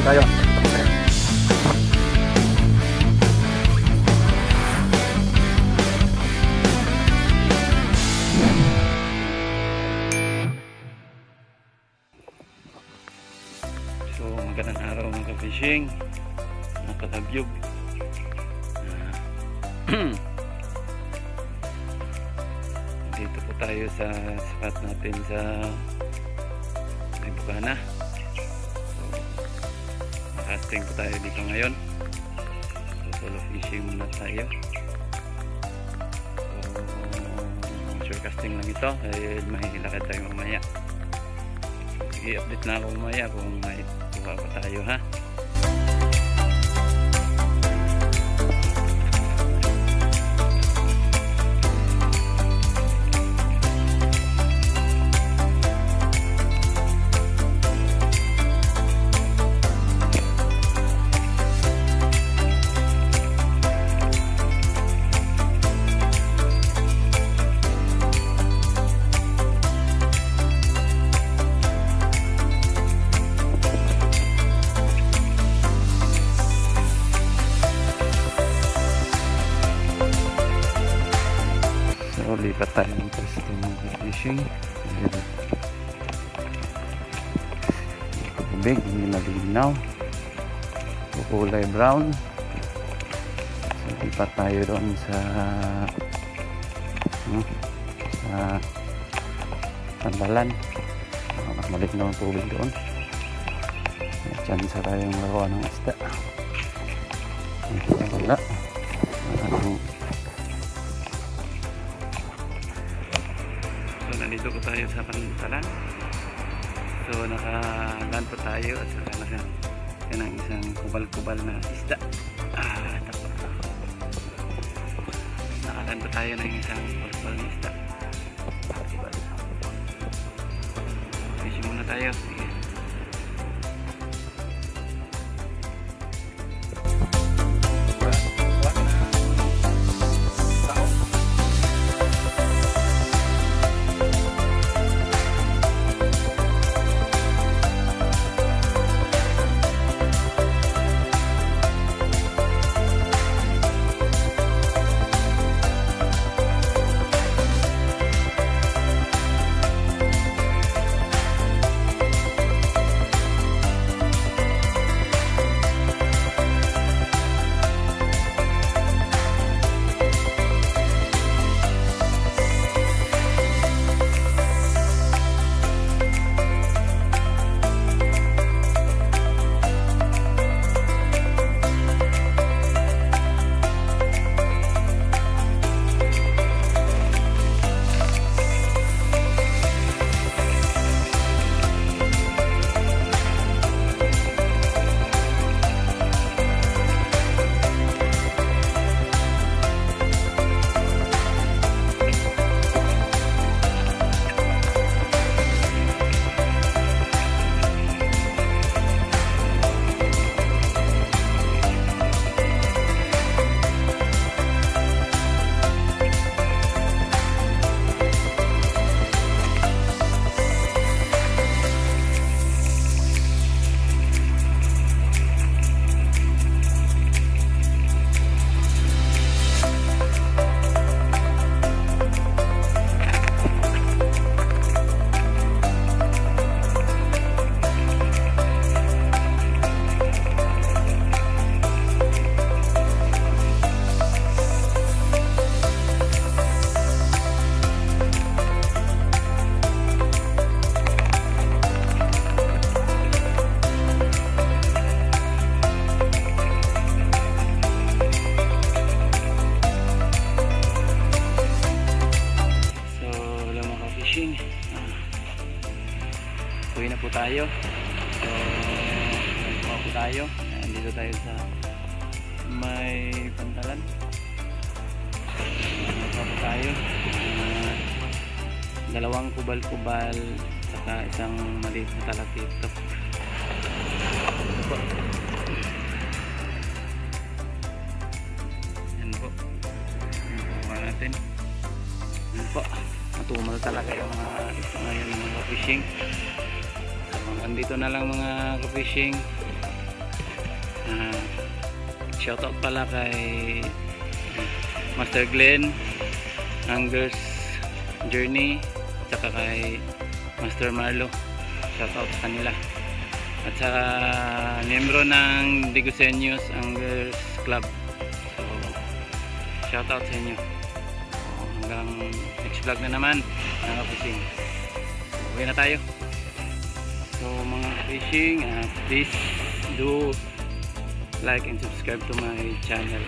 tayo. So magandang araw mga ka-fishing, mga katabyog. Dito po tayo sa spot natin sa Bukana. So makasting po tayo dito ngayon. So solo fishing muna tayo. So short casting lang ito dahil mahihilakad tayo mamaya. Sige, update na ako mamaya kung may iba pa tayo, ha. So lipat tayo ng pwesto ng fishing. Tubig, hindi malinaw, kulay brown. So lipat tayo doon sa Pandalan. Mas malinaw ang tubig doon. Diyan sa tayong laruan ng isda. Wala. So nandito po tayo sa Pandalan. So nakaland po tayo at saka yan ang isang kubal-kubal na isda. Nakaland po tayo ng isang kubal-kubal na isda. Fishing muna tayo. Sige. Uwi na po tayo. So uwi po tayo. Nandito tayo sa may Pandalan. Uwi po tayo. Dalawang kubal-kubal saka isang maliit na talakito. Ito po. Yan po. Yan natin. Yan po. Matumal talaga yung mga fishing. So, andito na lang mga ka-fishing. Shoutout pala kay Master Glenn, Angus Journey, saka kay Master Marlo. Shoutout sa kanila. At saka miyembro ng Diguseños Anglers Club. So, shoutout sa inyo. So, hanggang next vlog na naman mga fishing. So, uwi na tayo. So mga fishing, please do like and subscribe to my channel.